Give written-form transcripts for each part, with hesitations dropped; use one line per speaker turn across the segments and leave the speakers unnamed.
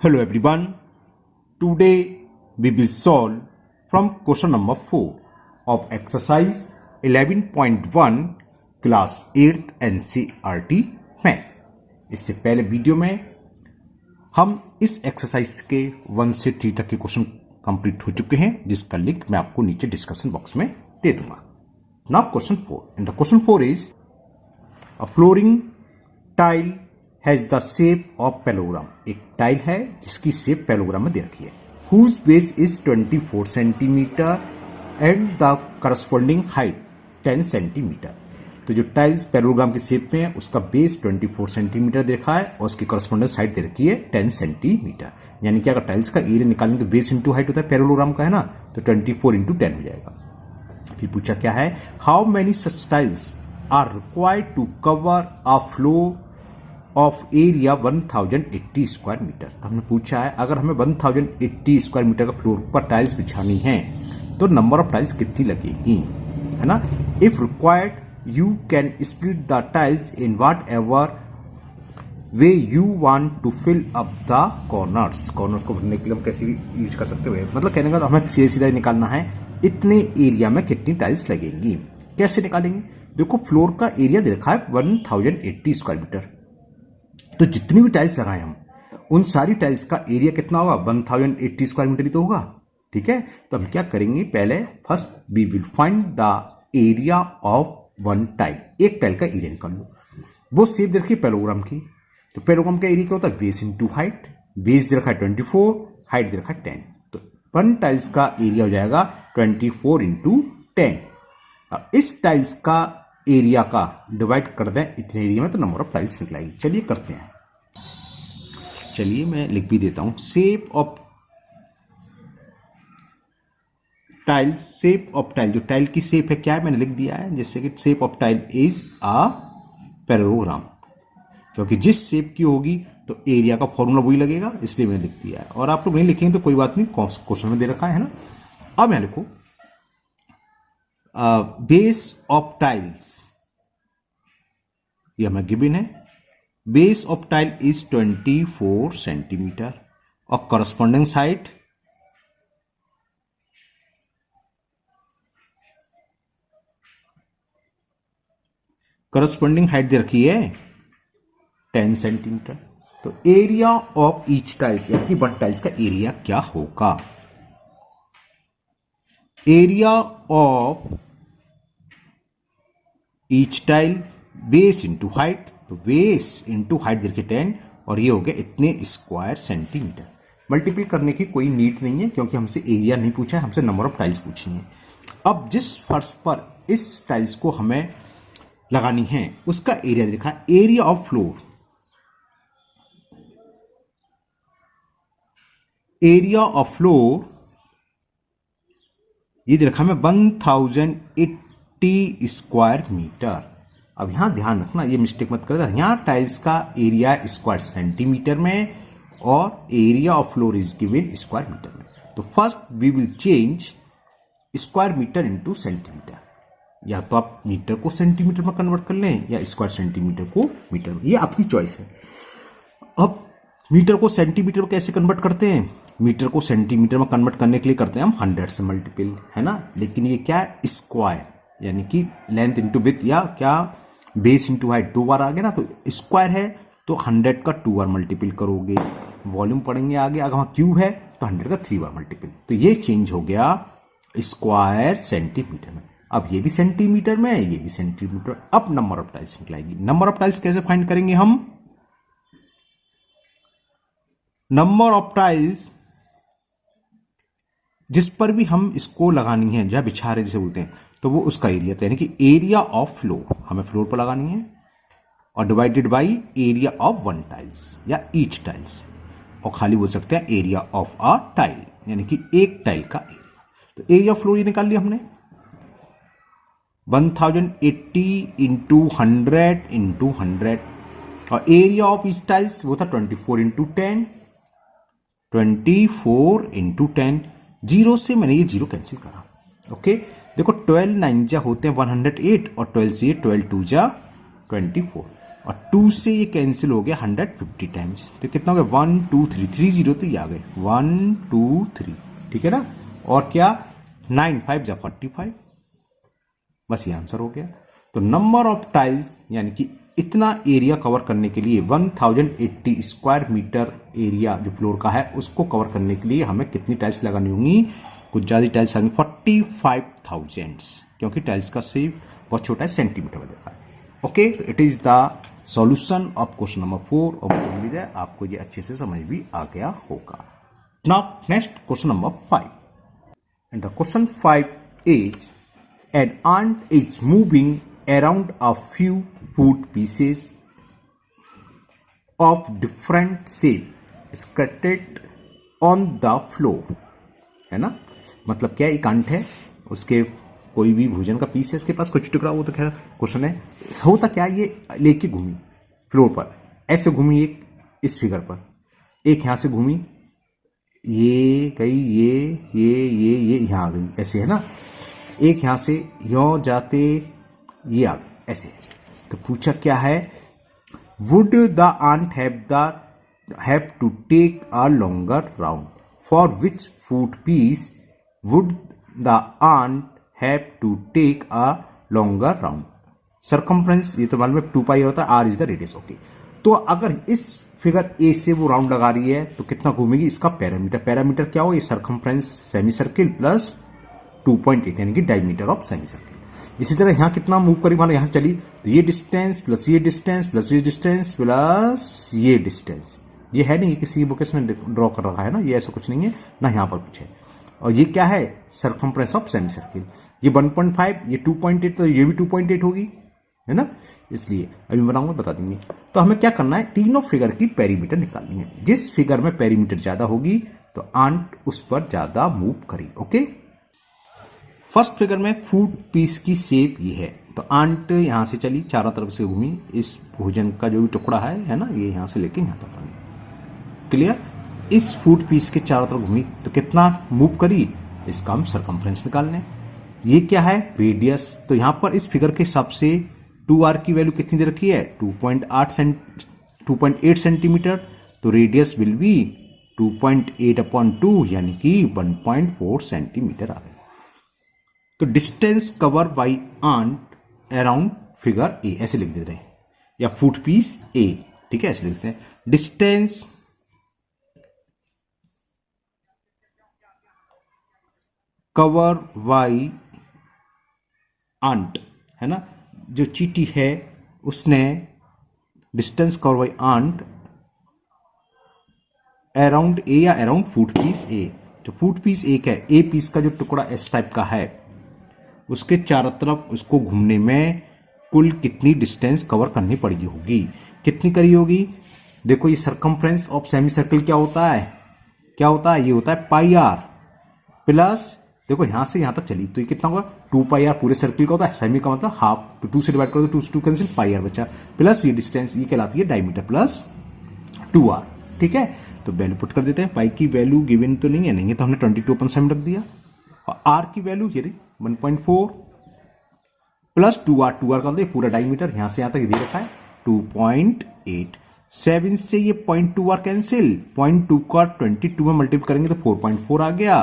Hello everyone. Today we will solve from question number 4 of exercise 11.1 class 8th NCERT Math. इससे पहले video में हम इस exercise के 1 से 3 तक के क्वेश्चन कंप्लीट हो चुके हैं, जिसका लिंक मैं आपको नीचे डिस्कशन बॉक्स में दे दूंगा. Now question 4. And the question 4 is a flooring tile has the shape of parallelogram. एक टाइल है जिसकी शेप पैलोग्राम में दे रखी है. Whose base is 24 centimetre and the corresponding height 10 centimetre. तो जो टाइल्स पैलोग्राम की शेप में है उसका बेस 24 सेंटीमीटर दे रखा है और उसकी करस्पॉन्डिंग हाइट दे रखी है 10 सेंटीमीटर. यानी कि अगर टाइल्स का एरिया निकालेंगे तो बेस इंटू हाइट होता है पैलोग्राम का, है ना, तो 24 इंटू 10 हो जाएगा. फिर पूछा क्या है, how many such tiles are required to cover a floor of area 1080 square metre. तो हमने पूछा है अगर हमें 1080 स्क्वायर मीटर का फ्लोर पर टाइल्स बिछानी है तो नंबर ऑफ टाइल्स कितनी लगेगी, है ना. If required you can split the tiles in whatever way you want to fill up the corners. Corners को भरने के लिए हम कैसे भी यूज कर सकते हुए, मतलब कहने का हमें सीधा सीधा निकालना है इतने एरिया में कितनी टाइल्स लगेंगी. कैसे निकालेंगे, देखो फ्लोर का एरिया दे रखा है 1080 स्क्वायर मीटर, तो जितनी भी टाइल्स लगाए हम उन सारी टाइल्स का एरिया कितना होगा, 1080 स्क्वायर मीटर ही तो होगा. ठीक है, तो हम क्या करेंगे, पहले first we will find the area of one tile. एक टाइल का एरिया निकाल लो. वो शेप दे रखी है पैलोग्राम की, तो पैलोग्राम का एरिया क्या होता है, बेस इंटू हाइट. बेस दे रखा है 24, हाइट दे रखा है 10, तो वन टाइल्स का एरिया हो जाएगा 24 इंटू 10. अब इस टाइल्स का एरिया का डिवाइड कर दें इतने एरिया में तो नंबर ऑफ टाइल्स निकलाएगी. चलिए करते हैं. चलिए मैं लिख भी देता हूं. Shape of tile, shape of tile, जो टाइल की शेप है क्या है मैंने लिख दिया है, जैसे कि shape of tile is a parallelogram, क्योंकि जिस शेप की होगी तो एरिया का फॉर्मूला वही लगेगा, इसलिए मैंने लिख दिया है. और आप लोग नहीं लिखेंगे तो कोई बात नहीं, क्वेश्चन में दे रखा है ना. अब मैं लिखू बेस ऑफ टाइल्स, यह हमें गिवन है. Base of tile is 24 centimetre और करस्पॉन्डिंग हाइट दे रखी है 10 सेंटीमीटर. तो एरिया ऑफ ईच टाइल्स यानी कि वन टाइल्स का एरिया क्या होगा, area of each tile base into height, तो बेस इंटू हाइट दे रखी 10 और ये हो गया इतने स्क्वायर सेंटीमीटर. मल्टीप्लाई करने की कोई नीड नहीं है क्योंकि हमसे एरिया नहीं पूछा है, हमसे नंबर ऑफ टाइल्स पूछी है. अब जिस फर्श पर इस टाइल्स को हमें लगानी है उसका एरिया देखा, area of floor, area of floor ये देखा हमें 1080 स्क्वायर मीटर. अब यहां ध्यान रखना, ये मिस्टेक मत कर, यहां टाइल्स का एरिया स्क्वायर सेंटीमीटर में और area of floor is given square metre में. तो first we will change square metre into centimetre. या तो आप मीटर को सेंटीमीटर में कन्वर्ट कर लें या स्क्वायर सेंटीमीटर को मीटर में, ये आपकी चॉइस है. अब मीटर को सेंटीमीटर में कैसे कन्वर्ट करते हैं, मीटर को सेंटीमीटर में कन्वर्ट करने के लिए करते हैं हम 100 से मल्टीपल, है ना. लेकिन ये क्या है, स्क्वायर यानी कि लेंथ इंटू विड्थ या क्या बेस इंटू हाइट 2 बार आ गया ना, तो स्क्वायर है तो 100 का 2 बार मल्टीपल करोगे. वॉल्यूम पढ़ेंगे आगे, अगर वहां क्यूब है तो 100 का 3 बार मल्टीपल. तो ये चेंज हो गया स्क्वायर सेंटीमीटर में. अब ये भी सेंटीमीटर में, ये भी सेंटीमीटर. अब नंबर ऑफ टाइल्स निकलाएगी. नंबर ऑफ टाइल्स कैसे फाइंड करेंगे हम, नंबर ऑफ टाइल्स जिस पर भी हम इसको लगानी है, जहां बिछा रहे जिसे बोलते हैं, तो वो उसका एरिया, यानी कि एरिया ऑफ फ्लोर हमें फ्लोर पर लगानी है और divided by area of one tiles या ईच टाइल्स, और खाली बोल सकते हैं एरिया ऑफ अ टाइल यानी कि एक टाइल का एरिया. तो एरिया ऑफ फ्लोर ये निकाल लिया हमने 1080 इंटू 100 इंटू 100, और एरिया ऑफ ईच टाइल्स वो था 24 इंटू 10, 24 इंटू 10. जीरो से मैंने ये जीरो कैंसिल करा. ओके, देखो 12 9 जा होते हैं 108 और 12 से 12 2 जा 24. और 2 से ये कैंसिल हो गया 150 टाइम्स, तो कितना हो गया 1 2 3 3 0 तो ये आ गए 1 2 3, ठीक है ना। और क्या 9 5 जा 45, बस ये आंसर हो गया। तो नंबर ऑफ टाइल्स यानी कि इतना एरिया कवर करने के लिए 1080 स्क्वायर मीटर एरिया जो फ्लोर का है उसको कवर करने के लिए हमें कितनी टाइल्स लगानी होंगी, कुछ ज़्यादा टाइल्स आएंगी 45,000, क्योंकि टाइल्स का शेप बहुत छोटा है, सेंटीमीटर में देखा है। ओके, तो it is the solution of question number 4 और उम्मीद है आपको ये अच्छे से समझ भी आ गया होगा। Now next question number 5, and the question 5 is an ant is moving around a few food pieces of different shape scattered on the floor, है ना। मतलब क्या, एक अंट है, उसके कोई भी भोजन का पीस है, इसके पास कुछ टुकड़ा, वो तो खैर क्वेश्चन है। होता क्या, ये लेके घूमी फ्लोर पर, ऐसे घूमी एक इस फिगर पर, एक यहां से घूमी, ये गई, ये यहां आ गई, ऐसे है ना। एक यहां से यों जाते ये आ गई ऐसे। तो पूछा क्या है, would the ant have to take a longer round, for which food piece would the ant have to take a longer round. Circumference ये तो मालूम है 2 पाई होता है, R is the radius. Okay, तो अगर इस फिगर ए से वो राउंड लगा रही है तो कितना घूमेगी, इसका पैरामीटर क्या हो, ये सरकमफ्रेंस सेमी सर्किल प्लस 2.8 यानी कि डायमीटर ऑफ सेमी सर्किल। इसी तरह यहां कितना मूव करी, माना यहां से चली तो ये डिस्टेंस प्लस ये डिस्टेंस प्लस ये डिस्टेंस प्लस ये डिस्टेंस, ये है नहीं, किसी बुक में ड्रॉ कर रखा है ना, ये ऐसा कुछ नहीं है ना, यहां पर कुछ है। और ये क्या है, सरकमफ्रेंस ऑफ सेमी सर्किल, ये 1.5, ये 2.8, तो ये भी 2.8 होगी, है ना। इसलिए अभी बनाऊंगा, बता देंगे। तो हमें क्या करना है, तीनों फिगर की पेरीमीटर निकालनी है। जिस फिगर में पेरीमीटर ज्यादा होगी तो आंट उस पर ज्यादा मूव करी। ओके, फर्स्ट फिगर में फूड पीस की शेप ये है, तो आंट यहां से चली, चारों तरफ से घूमी, इस भोजन का जो भी टुकड़ा है ना, ये यहां से लेके यहां तक आ गई। क्लियर, इस फूड पीस के चारों तरफ घूमी तो कितना मूव करी, इसका हम सरकमफ्रेंस निकाल लें। ये क्या है, रेडियस, तो यहां पर इस फिगर के हिसाब से 2r की वैल्यू कितनी दे रखी है, 2.8 सेंटीमीटर, तो रेडियस विल बी 2.8/2 यानी कि 1.4 सेंटीमीटर आ गई। तो distance cover by ant around figure A, ऐसे लिख देते हैं, या फूड पीस ए, ठीक है, ऐसे लिखते हैं, डिस्टेंस कवर बाई आंट, है ना। जो चीटी है उसने distance cover by ant around A या अराउंड फूड पीस ए। जो फूड पीस एक है, ए पीस का जो टुकड़ा इस टाइप का है, उसके चारों तरफ उसको घूमने में कुल कितनी डिस्टेंस कवर करनी पड़ी होगी, कितनी करी होगी। देखो ये सरकमफ्रेंस ऑफ सेमी सर्कल क्या होता है, ये होता है पाई आर प्लस, देखो यहां से यहां तक चली तो ये कितना होगा 2 पाई आर, पूरे सर्किल का होता है, सेमी का मतलब हाफ, तो 2 से डिवाइड करो तो 2 से 2 कैंसिल, पाई आर बचा, प्लस ये डिस्टेंस, ये कहलाती है डायमीटर प्लस 2r, ठीक है। तो वैल्यू पुट कर देते हैं, पाई की वैल्यू गिवन तो नहीं है, तो हमने 22/7 रख दिया, और आर की वैल्यू ये 1.4 प्लस 2r का मतलब पूरा डायमीटर, यहां से यहां तक दे रखा है 2.8, 7 से ये 0.2r कैंसिल, 0.2 का 22 में मल्टीप्लाई करेंगे तो 4.4 आ गया,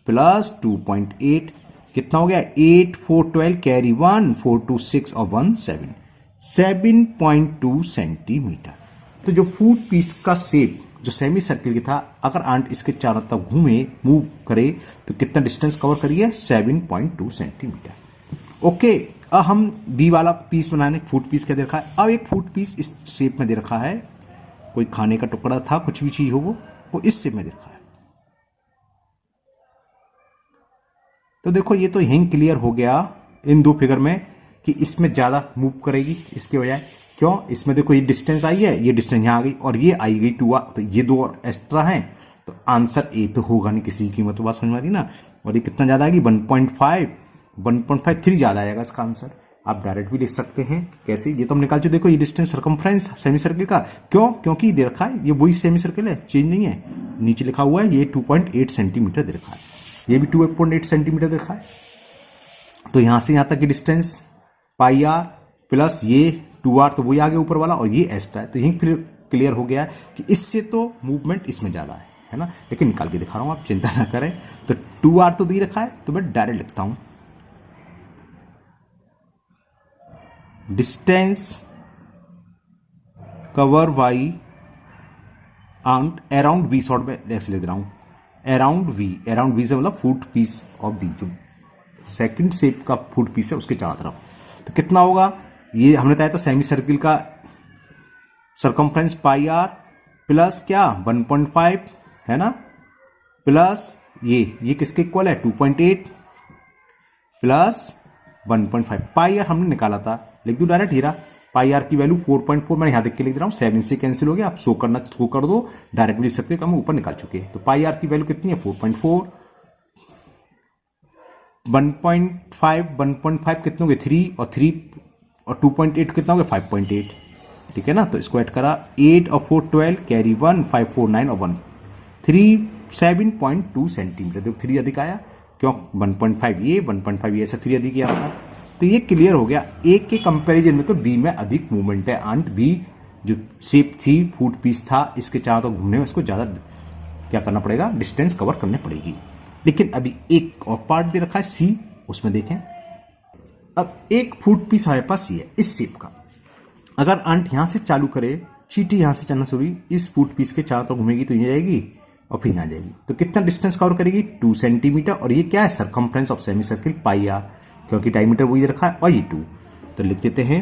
प्लस 2.8 कितना हो गया, 8 4 12 कैरी 1 4 2 6 और 1 7, 7.2 सेंटीमीटर। तो जो फूड पीस का शेप जो सेमी सर्किल की था, अगर आंट इसके चारों तरफ घूमे मूव करे तो कितना डिस्टेंस कवर करिए, 7.2 सेंटीमीटर। ओके, अब हम बी वाला पीस बनाने, फूड पीस क्या दे रखा है, अब एक फूड पीस इस शेप में दे रखा है, कोई खाने का टुकड़ा था, कुछ भी चीज हो वो इस शेप में दे रखा है। तो देखो ये तो यहीं क्लियर हो गया इन दो फिगर में कि इसमें ज्यादा मूव करेगी इसके बजाय, क्यों, इसमें देखो ये डिस्टेंस आई है, ये डिस्टेंस यहां आ गई और ये आई गई 2r, तो ये दो और एक्स्ट्रा हैं, तो आंसर ए तो होगा नहीं किसी कीमत, तो बात समझ में आ रही ना। और ये कितना ज्यादा आएगी 1.53 ज्यादा आएगा इसका आंसर। आप डायरेक्ट भी लिख सकते हैं, कैसे, ये तो हम निकाल चुके, देखो ये डिस्टेंस सरकमफ्रेंस सेमी सर्किल का, क्यों, क्योंकि दे रखा है ये वही सेमी सर्किल है, चेंज नहीं है, नीचे लिखा हुआ है ये 2.8 सेंटीमीटर दे रखा है, ये भी 2.8 सेंटीमीटर दे रखा है। तो यहां से यहां तक की डिस्टेंस पाई आर प्लस ये 2r तो वही आगे ऊपर वाला और ये एस्ट्रा है, तो यही फिर क्लियर हो गया कि इससे तो मूवमेंट इसमें ज़्यादा है ना। लेकिन निकाल के दिखा रहा हूँ, आप चिंता ना करें। तो 2r तो दे रखा है, तो मैं डायरेक्ट लिखता हूँ distance cover by around B, short में ऐसे लिख रहा हूँ अराउंड वी से मतलब फुट पीस ऑफ बी, जो सेकंड शेप का फुट पीस है उसके चारों तरफ। तो कितना होगा, ये हमने बताया था सेमी सर्किल का सरकमफ्रेंस पाई आर प्लस क्या 1.5 है ना, प्लस ये किसके इक्वल है 2.8 प्लस 1.5 पाई आर हमने निकाला था, लिख दो डायरेक्ट हीरा। पाई आर की वैल्यू 4.4 मैंने यहां देख के लिख रहा हूं, 7 से कैंसिल हो गया, आप शो करना शो कर दो, डायरेक्ट लिख सकते हो, हम ऊपर निकाल चुके हैं। तो पाई आर की वैल्यू कितनी है 4.4, 1.5 कितने हो गए 3 और 2.8 कितना हो गया 5.8, ठीक है ना। तो इसको ऐड करा 8 और 4 12 कैरी 1 5 4 9 और 1 3 7.2 सेंटीमीटर। देखो 3 अधिक आया, क्यों 1.5 ये 1.5 ये ऐसा 3 अधिक ही आ रहा था। तो ये क्लियर हो गया, ए के कंपैरिजन में तो बी में अधिक मूवमेंट है, एंड बी जो शेप थी फुट पीस था इसके चारों तो घूमने में इसको ज्यादा क्या करना पड़ेगा, डिस्टेंस कवर करने पड़ेगी। लेकिन अभी एक और पार्ट दे रखा है सी, उसमें देखें। अब एक फुट पीस हमारे पास ये है इस शेप का, अगर आंट यहां से चालू करे, चीटी यहां से चलना शुरू हुई, इस फुट पीस के चारों तरफ घूमेगी तो ये जाएगी और फिर यहां जाएगी, तो कितना डिस्टेंस कवर करेगी 2 सेंटीमीटर। और ये क्या है circumference of semicircle pi R, क्योंकि डायमीटर वही रखा है और ये 2, तो लिख देते हैं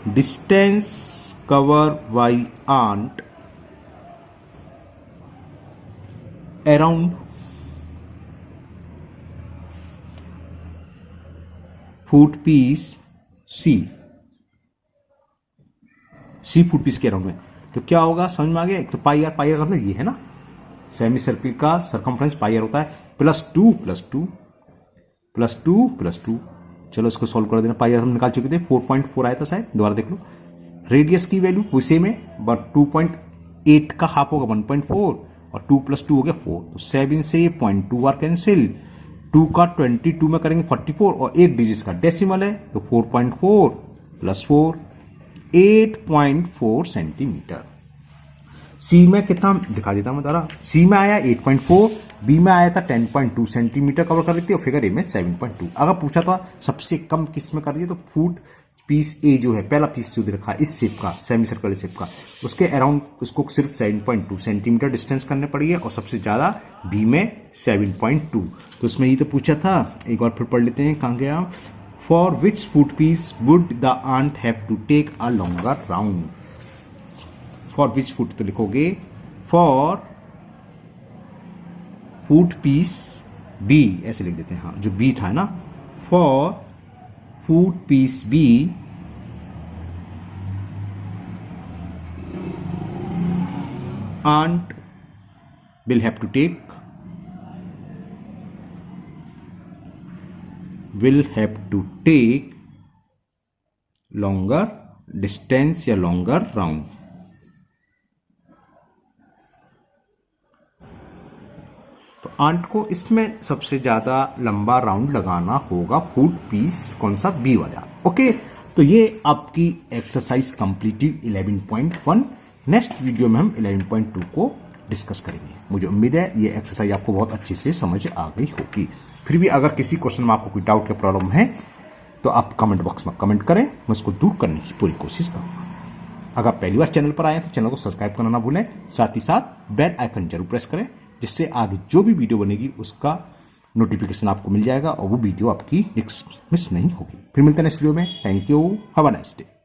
distance cover by ant around food piece C food piece के अराउंड में। तो क्या होगा समझ में आ गया, एक तो पाई आर का मतलब ये है ना, सेमी सर्किल का सरकमफ्रेंस पाई आर होता है, +2 +2 +2 +2। चलो इसको सॉल्व कर देना, पाई आर हम निकाल चुके थे 4.4 आया था शायद, दोबारा देख लो। रेडियस की वैल्यू उसी में 2.8 का हाफ होगा 1.4 और 2 + 2 हो गया 4, तो 7 से 0.2 बार कैंसिल, 2 का 22 में करेंगे 44 और एक डिजिट का डेसिमल है, तो 4.4 + 4 8.4 सेंटीमीटर। सी में कितना दिखा देता हूं मैं जरा, सी में आया 8.4, बी में आया था 10.2 सेंटीमीटर कवर कर रही थी और फिगर ए में 7.2। अगर पूछा था सबसे कम किस में कर रही है तो फुट पीस ए जो है पहला पीस जो रखा है इस शेप का सेमी सर्कल शेप का, उसके अराउंड उसको सिर्फ 7.2 सेंटीमीटर डिस्टेंस करने पड़ी है, और सबसे ज्यादा बी में 7.2। तो उसमें ये तो पूछा था, एक बार फिर पढ़ लेते हैं, कहां गया, for which food piece would the ant have to take a longer round. For which food तो लिखोगे फॉर फुट पीस बी, ऐसे लिख देते हैं, हाँ जो बी था ना, for food piece B ant will have to take longer distance या longer round। तो आंट को इसमें सबसे ज्यादा लंबा राउंड लगाना होगा फुट पीस कौन सा बी वाला। ओके, तो ये आपकी एक्सरसाइज कंप्लीटेड 11.1। नेक्स्ट वीडियो में हम 11.2 को डिस्कस करेंगे। मुझे उम्मीद है ये एक्सरसाइज आपको बहुत अच्छे से समझ आ गई होगी। फिर भी अगर किसी क्वेश्चन में आपको कोई डाउट या प्रॉब्लम है तो आप कमेंट बॉक्स में कमेंट करें, मैं उसको दूर करने की पूरी कोशिश करूंगा। अगर पहली बार चैनल पर आए तो चैनल को सब्सक्राइब करना ना भूलें, साथ ही साथ बेल आइकन जरूर प्रेस करें, जिससे आगे जो भी वीडियो बनेगी उसका नोटिफिकेशन आपको मिल जाएगा और वो वीडियो आपकी मिस नहीं होगी। फिर मिलते हैं नेक्स्ट वीडियो में। Thank you, have a nice day.